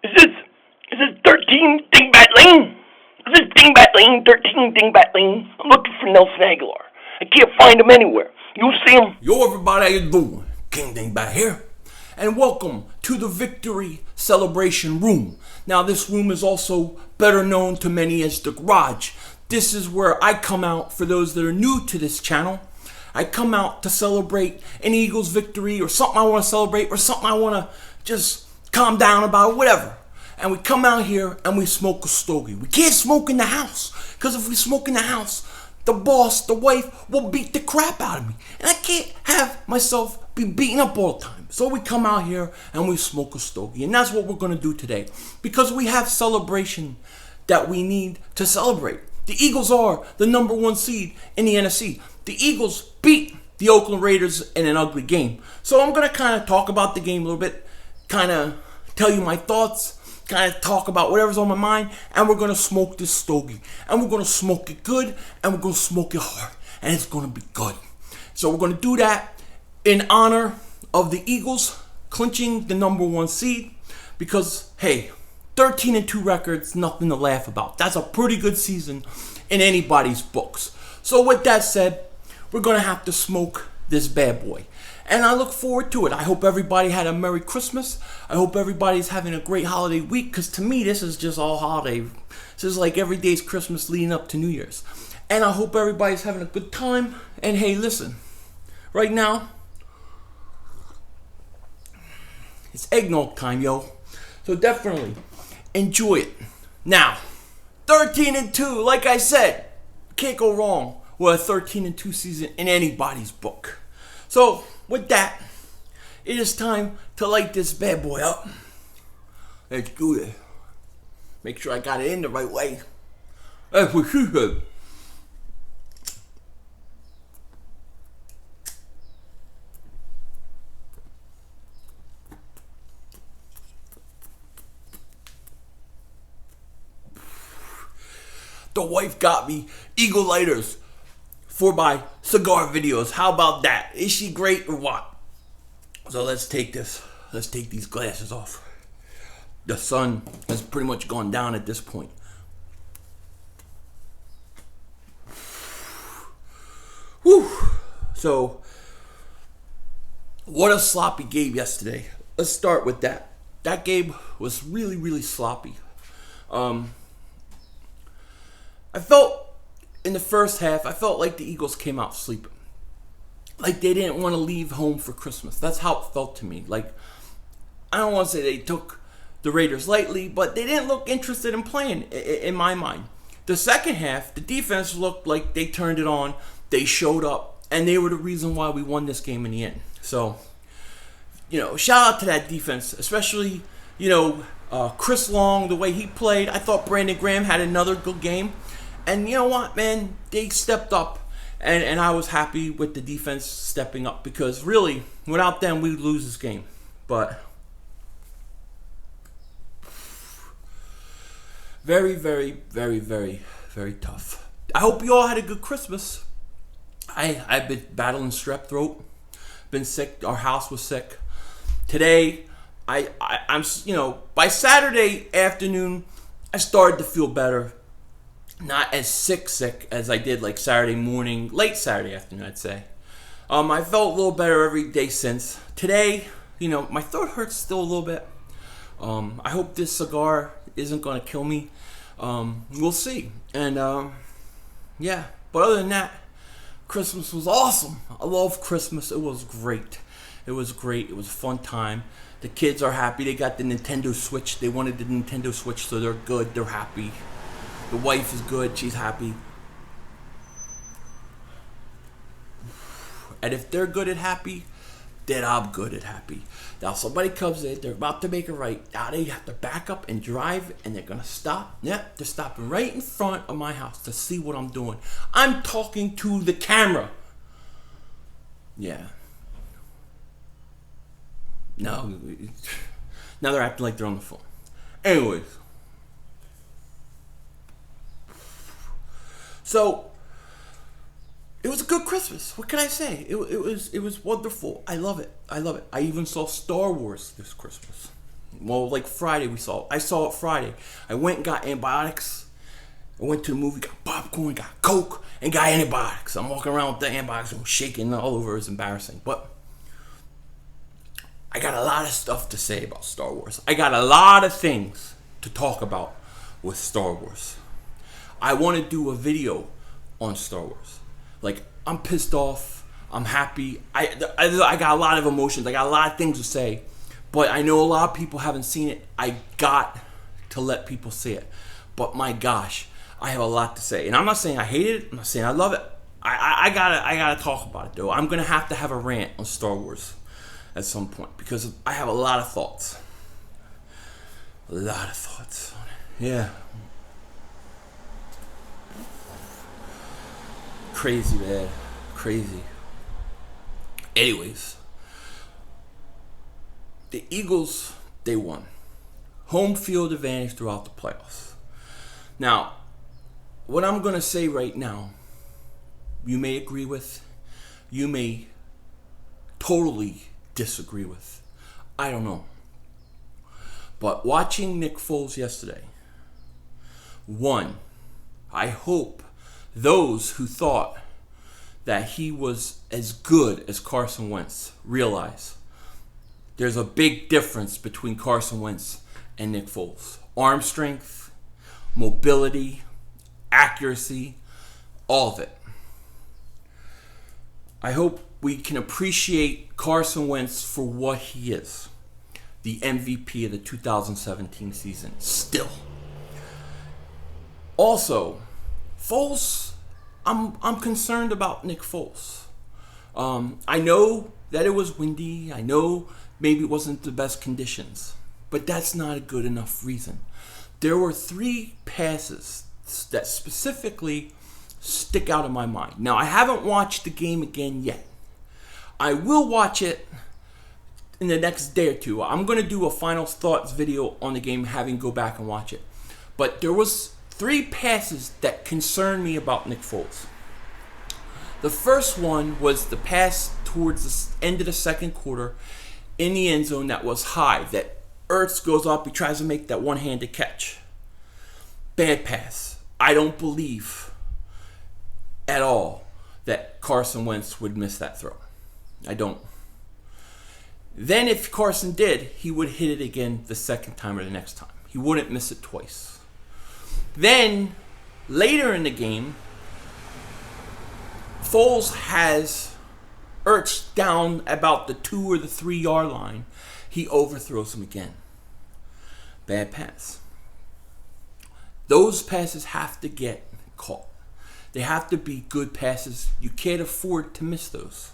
Is this 13 Dingbat Lane? Is this Dingbat Lane, 13 Dingbat Lane? I'm looking for Nelson Aguilar. I can't find him anywhere. You see him? Yo, everybody, how you doing? King Dingbat here. And welcome to the Victory Celebration Room. Now, this room is also better known to many as the Garage. This is where I come out, for those that are new to this channel. I come out to celebrate an Eagles victory or something I want to celebrate or something I want to just calm down about, whatever. And we come out here and we smoke a stogie. We can't smoke in the house, because if we smoke in the house, the boss, the wife, will beat the crap out of me. And I can't have myself be beaten up all the time. So we come out here and we smoke a stogie. And that's what we're going to do today, because we have celebration that we need to celebrate. The Eagles are the number one seed in the NFC. The Eagles beat the Oakland Raiders in an ugly game. So I'm going to kind of talk about the game a little bit, kind of tell you my thoughts, kind of talk about whatever's on my mind, and we're going to smoke this stogie. And we're going to smoke it good, and we're going to smoke it hard, and it's going to be good. So we're going to do that in honor of the Eagles clinching the number one seed, because, hey, 13-2 records, nothing to laugh about. That's a pretty good season in anybody's books. So with that said, we're going to have to smoke this bad boy. And I look forward to it. I hope everybody had a Merry Christmas. I hope everybody's having a great holiday week, because to me, this is just all holiday. This is like every day's Christmas leading up to New Year's. And I hope everybody's having a good time. And hey, listen, right now, it's eggnog time, yo. So definitely enjoy it. Now, 13-2, like I said, can't go wrong with a 13-2 season in anybody's book. So, with that, it is time to light this bad boy up. Let's do it. Make sure I got it in the right way. That's what she said. The wife got me Eagle lighters for my cigar videos. How about that? Is she great or what? So let's take this. Let's take these glasses off. The sun has pretty much gone down at this point. Whew. So, what a sloppy game yesterday. Let's start with that. That game was really, really sloppy. I felt in the first half, I felt like the Eagles came out sleeping. Like they didn't want to leave home for Christmas. That's how it felt to me. Like, I don't want to say they took the Raiders lightly, but they didn't look interested in playing, in my mind. The second half, the defense looked like they turned it on. They showed up, and they were the reason why we won this game in the end. So, shout out to that defense, especially, Chris Long, the way he played. I thought Brandon Graham had another good game. And you know what, man? They stepped up, and I was happy with the defense stepping up, because really, without them, we'd lose this game. But very, very, very, very, very tough. I hope you all had a good Christmas. I've been battling strep throat, been sick. Our house was sick. Today, I'm by Saturday afternoon, I started to feel better. Not as sick as I did like Saturday morning, late Saturday afternoon, I'd say. I felt a little better every day since. Today, my throat hurts still a little bit. I hope this cigar isn't going to kill me. We'll see. And, yeah. But other than that, Christmas was awesome. I love Christmas. It was great. It was great. It was a fun time. The kids are happy. They got the Nintendo Switch. They wanted the Nintendo Switch, so they're good. They're happy. The wife is good. She's happy. And if they're good and happy, then I'm good and happy. Now somebody comes in, they're about to make a right. Now they have to back up and drive, and they're going to stop. Yep, they're stopping right in front of my house to see what I'm doing. I'm talking to the camera. Yeah. No. Now they're acting like they're on the phone. Anyways. So, it was a good Christmas. What can I say? It was wonderful. I love it. I even saw Star Wars this Christmas. Well, like Friday I saw it Friday. I went and got antibiotics. I went to the movie, got popcorn, got Coke, and got antibiotics. I'm walking around with the antibiotics, I'm shaking all over. It's embarrassing. But I got a lot of stuff to say about Star Wars. I got a lot of things to talk about with Star Wars. I want to do a video on Star Wars. Like, I'm pissed off. I'm happy. I got a lot of emotions. I got a lot of things to say. But I know a lot of people haven't seen it. I got to let people see it. But my gosh, I have a lot to say. And I'm not saying I hate it. I'm not saying I love it. I gotta talk about it, though. I'm going to have a rant on Star Wars at some point, because I have a lot of thoughts. A lot of thoughts on it. Yeah. Crazy, man. Crazy. Anyways. The Eagles, they won. Home field advantage throughout the playoffs. Now, what I'm going to say right now, you may agree with, you may totally disagree with. I don't know. But watching Nick Foles yesterday, one, I hope those who thought that he was as good as Carson Wentz realize there's a big difference between Carson Wentz and Nick Foles. Arm strength, mobility, accuracy, all of it. I hope we can appreciate Carson Wentz for what he is. The MVP of the 2017 season, still. Also, Foles, I'm concerned about Nick Foles. I know that it was windy. I know maybe it wasn't the best conditions. But that's not a good enough reason. There were 3 passes that specifically stick out in my mind. Now, I haven't watched the game again yet. I will watch it in the next day or two. I'm going to do a final thoughts video on the game, having go back and watch it. But there was 3 passes that concerned me about Nick Foles. The first one was the pass towards the end of the second quarter in the end zone that was high, that Ertz goes up, he tries to make that one-handed catch. Bad pass. I don't believe at all that Carson Wentz would miss that throw. I don't. Then if Carson did, he would hit it again the second time or the next time. He wouldn't miss it twice. Then, later in the game, Foles has Ertz down about the 2 or the 3 yard line. He overthrows him again. Bad pass. Those passes have to get caught. They have to be good passes. You can't afford to miss those.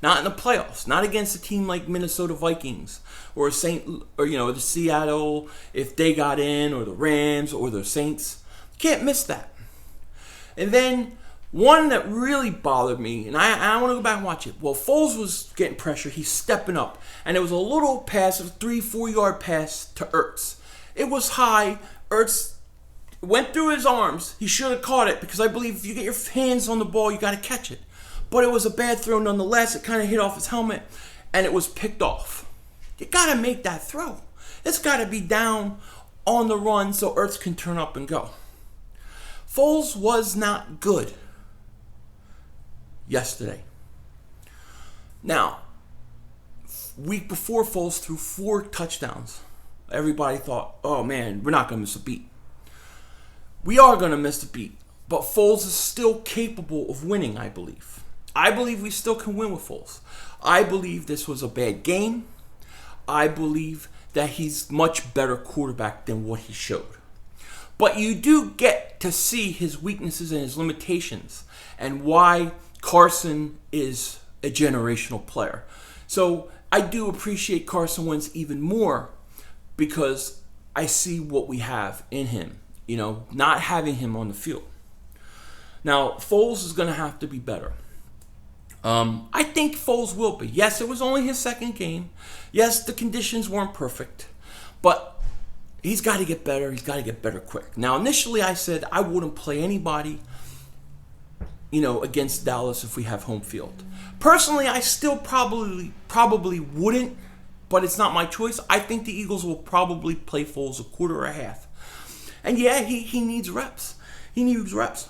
Not in the playoffs. Not against a team like Minnesota Vikings or the Seattle, if they got in, or the Rams or the Saints. You can't miss that. And then one that really bothered me, and I want to go back and watch it. Well, Foles was getting pressure. He's stepping up. And it was a little pass, a 3-4 yard pass to Ertz. It was high. Ertz went through his arms. He should have caught it, because I believe if you get your hands on the ball, you got to catch it. But it was a bad throw nonetheless. It kind of hit off his helmet, and it was picked off. You got to make that throw. It's got to be down on the run so Ertz can turn up and go. Foles was not good yesterday. Now, week before, Foles threw 4 touchdowns. Everybody thought, oh man, we're not going to miss a beat. We are going to miss a beat. But Foles is still capable of winning, I believe. I believe we still can win with Foles. I believe this was a bad game. I believe that he's much better quarterback than what he showed. But you do get to see his weaknesses and his limitations, and why Carson is a generational player. So I do appreciate Carson Wentz even more, because I see what we have in him, not having him on the field. Now, Foles is going to have to be better. I think Foles will be. Yes, it was only his second game. Yes, the conditions weren't perfect. But he's got to get better. He's got to get better quick. Now, initially I said I wouldn't play anybody, against Dallas if we have home field. Personally, I still probably wouldn't, but it's not my choice. I think the Eagles will probably play Foles a quarter or a half. And yeah, he needs reps. He needs reps.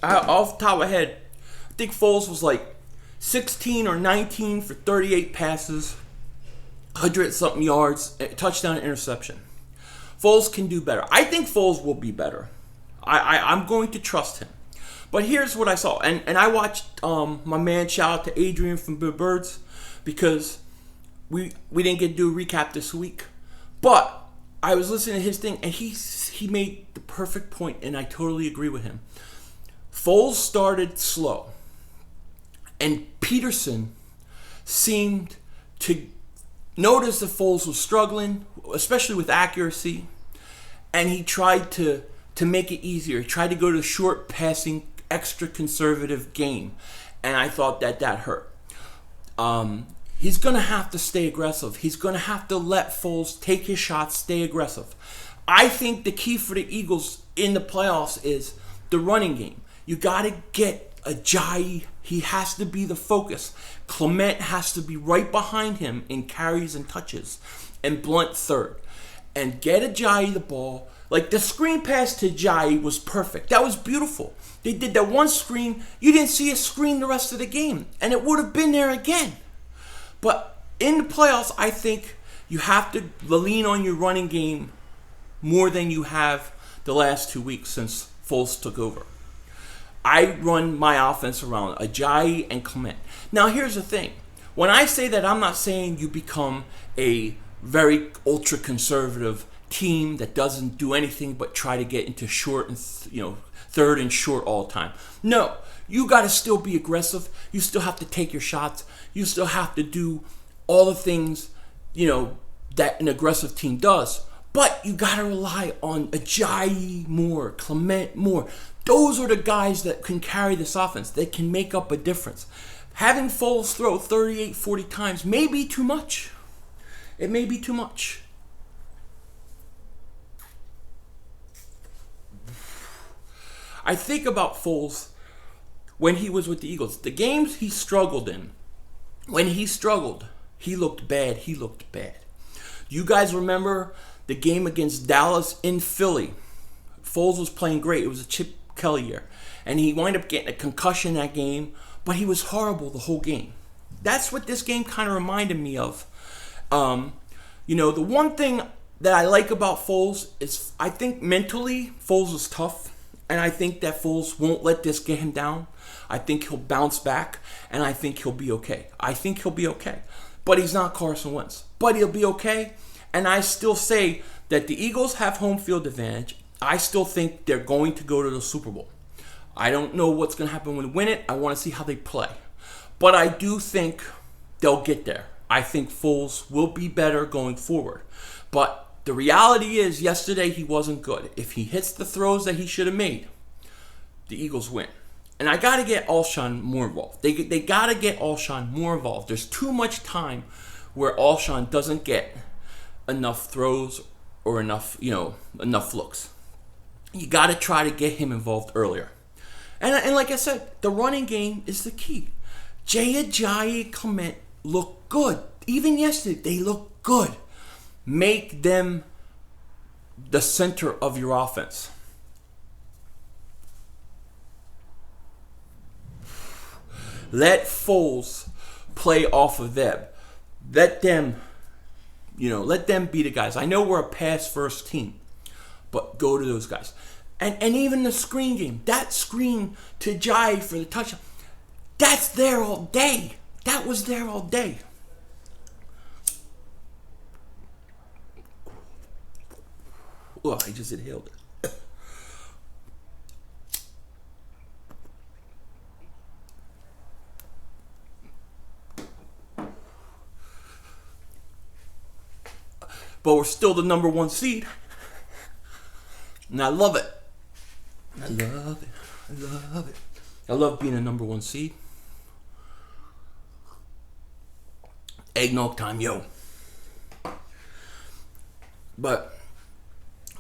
Off the top of my head, I think Foles was like 16 or 19 for 38 passes, 100-something yards, touchdown, interception. Foles can do better. I think Foles will be better. I'm going to trust him. But here's what I saw. And I watched my man, shout out to Adrian from Good Birds, because we didn't get to do a recap this week. But I was listening to his thing, and he made the perfect point, and I totally agree with him. Foles started slow, and Peterson seemed to notice that Foles was struggling, especially with accuracy, and he tried to make it easier. He tried to go to short passing, extra conservative game, and I thought that hurt. He's going to have to stay aggressive. He's going to have to let Foles take his shots, stay aggressive. I think the key for the Eagles in the playoffs is the running game. You got to get Ajayi. He has to be the focus. Clement has to be right behind him in carries and touches. And Blunt third. And get Ajayi the ball. Like the screen pass to Ajayi was perfect. That was beautiful. They did that one screen. You didn't see a screen the rest of the game. And it would have been there again. But in the playoffs, I think you have to lean on your running game more than you have the last 2 weeks since Foles took over. I run my offense around Ajayi and Clement. Now, here's the thing. When I say that, I'm not saying you become a very ultra-conservative team that doesn't do anything but try to get into short and third and short all the time. No, you got to still be aggressive. You still have to take your shots. You still have to do all the things that an aggressive team does. But you got to rely on Ajayi more, Clement more. Those are the guys that can carry this offense. They can make up a difference. Having Foles throw 38, 40 times may be too much. It may be too much. I think about Foles when he was with the Eagles. The games he struggled in, when he struggled, he looked bad. He looked bad. You guys remember the game against Dallas in Philly? Foles was playing great. It was a Chip Kelly year. And he wound up getting a concussion that game, but he was horrible the whole game. That's what this game kind of reminded me of. The one thing that I like about Foles is I think mentally Foles is tough. And I think that Foles won't let this get him down. I think he'll bounce back, and I think he'll be okay. But he's not Carson Wentz. But he'll be okay. And I still say that the Eagles have home field advantage. I still think they're going to go to the Super Bowl. I don't know what's going to happen when they win it. I want to see how they play. But I do think they'll get there. I think Foles will be better going forward. But the reality is, yesterday he wasn't good. If he hits the throws that he should have made, the Eagles win. And I got to get Alshon more involved. They got to get Alshon more involved. There's too much time where Alshon doesn't get enough throws or enough looks. You got to try to get him involved earlier. And like I said, the running game is the key. Ajayi, Clement look good. Even yesterday, they look good. Make them the center of your offense. Let Foles play off of them. Let them be the guys. I know we're a pass-first team, but go to those guys. And even the screen game, that screen to Jai for the touchdown, that's there all day. That was there all day. Oh, I just inhaled it. But we're still the number one seed. And I love it. I love being a number one seed. Eggnog time, yo. But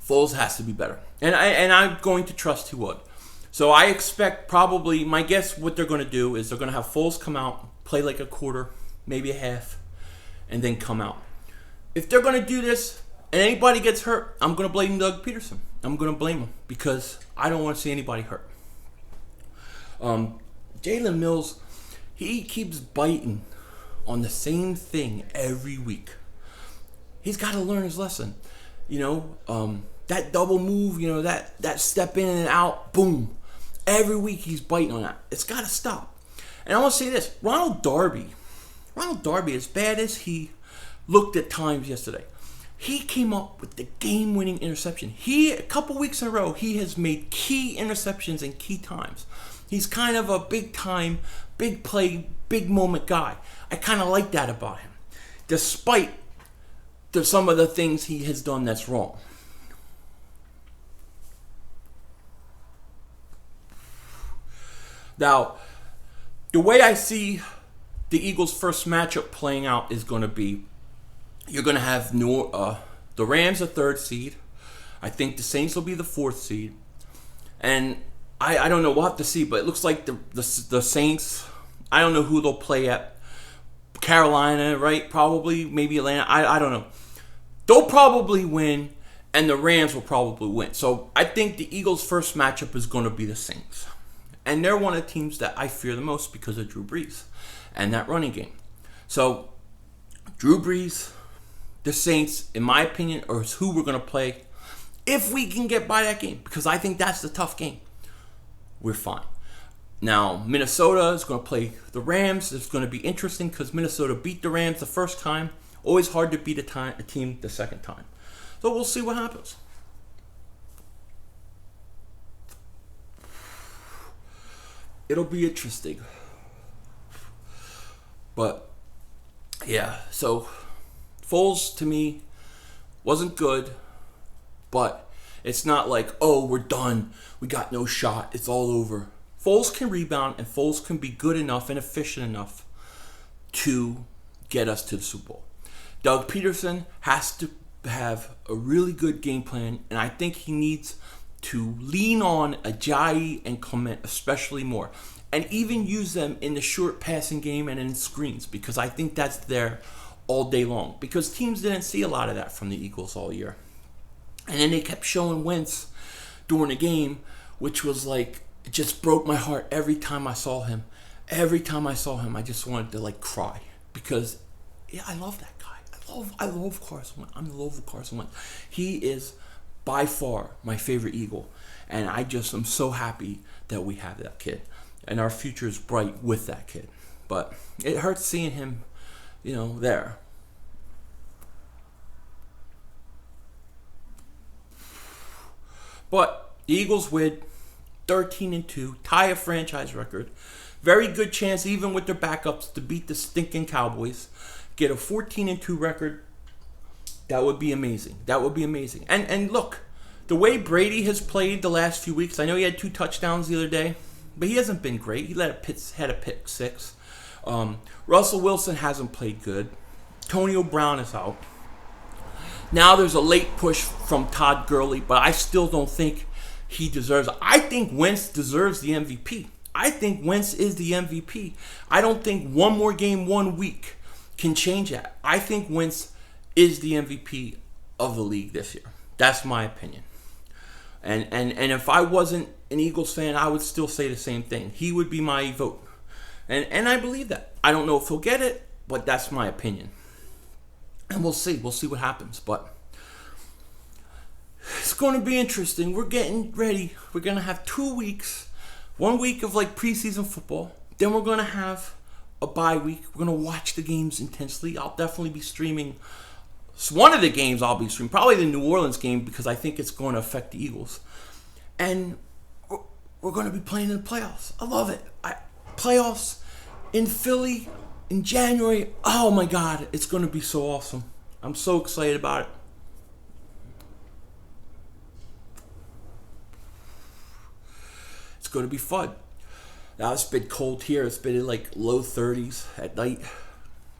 Foles has to be better. And I'm going to trust he would. So I expect probably, my guess what they're going to do is they're going to have Foles come out, play like a quarter, maybe a half, and then come out. If they're going to do this and anybody gets hurt, I'm going to blame Doug Peterson. I'm going to blame him because I don't want to see anybody hurt. Jalen Mills, he keeps biting on the same thing every week. He's got to learn his lesson. That double move, that step in and out, boom. Every week he's biting on that. It's got to stop. And I want to say this. Ronald Darby, as bad as he looked at times yesterday, he came up with the game-winning interception. A couple weeks in a row, he has made key interceptions in key times. He's kind of a big-time, big play, big moment guy. I kind of like that about him, despite some of the things he has done that's wrong. Now, the way I see the Eagles' first matchup playing out is going to be, you're going to have the Rams a 3rd seed. I think the Saints will be the 4th seed. And I don't know, we'll have to see, but it looks like the Saints, I don't know who they'll play at. Carolina, right? Probably, maybe Atlanta. I don't know. They'll probably win, and the Rams will probably win. So I think the Eagles' first matchup is going to be the Saints. And they're one of the teams that I fear the most because of Drew Brees and that running game. So Drew Brees, the Saints, in my opinion, are who we're going to play if we can get by that game, because I think that's the tough game. We're fine. Now, Minnesota is going to play the Rams. It's going to be interesting because Minnesota beat the Rams the first time. Always hard to beat a team the second time. So we'll see what happens. It'll be interesting. But, yeah, so Foles, to me, wasn't good. But it's not like, oh, we're done. We got no shot. It's all over. Foles can rebound, and Foles can be good enough and efficient enough to get us to the Super Bowl. Doug Peterson has to have a really good game plan, and I think he needs to lean on Ajayi and Clement especially more, and even use them in the short passing game and in screens, because I think that's there all day long, because teams didn't see a lot of that from the Eagles all year. And then they kept showing Wentz during the game, which was like, it just broke my heart every time I saw him. Every time I saw him, I just wanted to cry, because I love that guy. I love Carson Wentz. I'm in love with Carson Wentz. He is by far my favorite Eagle, and I just am so happy that we have that kid, and our future is bright with that kid. But it hurts seeing him, there. But the Eagles win 13-2, tie a franchise record. Very good chance, even with their backups, to beat the stinking Cowboys. Get a 14-2 record. That would be amazing. And look, the way Brady has played the last few weeks, I know he had 2 touchdowns the other day, but he hasn't been great. He had a pick 6. Russell Wilson hasn't played good. Antonio Brown is out. Now there's a late push from Todd Gurley, but I still don't think he deserves it. I think Wentz deserves the MVP. I think Wentz is the MVP. I don't think one more game, 1 week can change that. I think Wentz is the MVP of the league this year. That's my opinion. And if I wasn't an Eagles fan, I would still say the same thing. He would be my vote. And I believe that. I don't know if he'll get it, but that's my opinion. And we'll see. We'll see what happens. But it's going to be interesting. We're getting ready. We're going to have 2 weeks. 1 week of preseason football. Then we're going to have a bye week. We're going to watch the games intensely. I'll definitely be streaming. One of the games I'll be streaming. Probably the New Orleans game, because I think it's going to affect the Eagles. And we're going to be playing in the playoffs. I love it. Playoffs in Philly in January. Oh my God, it's going to be so awesome. I'm so excited about it. It's going to be fun. Now it's been cold here. It's been in low 30s at night.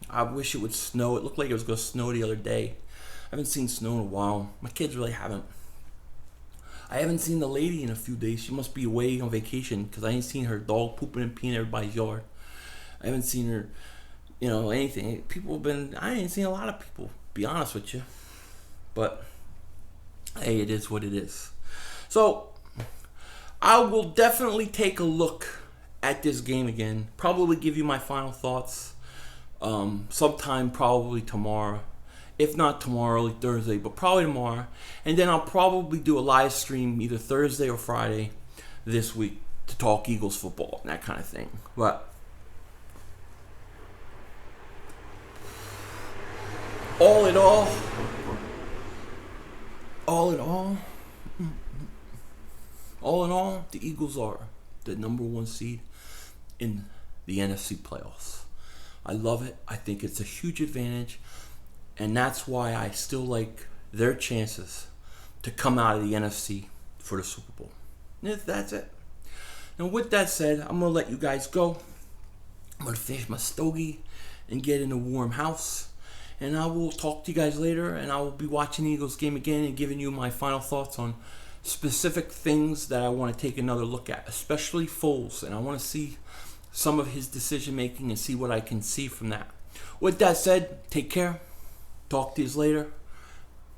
I wish it would snow. It looked like it was going to snow the other day. I haven't seen snow in a while. My kids really haven't. I haven't seen the lady in a few days. She must be away on vacation because I ain't seen her dog pooping and peeing in everybody's yard. I haven't seen her, anything. People have been, I ain't seen a lot of people, be honest with you. But, hey, it is what it is. So, I will definitely take a look at this game again. Probably give you my final thoughts sometime probably tomorrow. If not tomorrow, early Thursday, but probably tomorrow. And then I'll probably do a live stream either Thursday or Friday this week to talk Eagles football and that kind of thing. But all in all, the Eagles are the number one seed in the NFC playoffs. I love it. I think it's a huge advantage. And that's why I still like their chances to come out of the NFC for the Super Bowl. And that's it. Now, with that said, I'm going to let you guys go. I'm going to finish my stogie and get in a warm house. And I will talk to you guys later. And I will be watching the Eagles game again and giving you my final thoughts on specific things that I want to take another look at, especially Foles. And I want to see some of his decision making and see what I can see from that. With that said, take care. Talk to you later.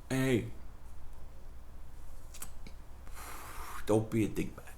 Hey, don't be a dickbag.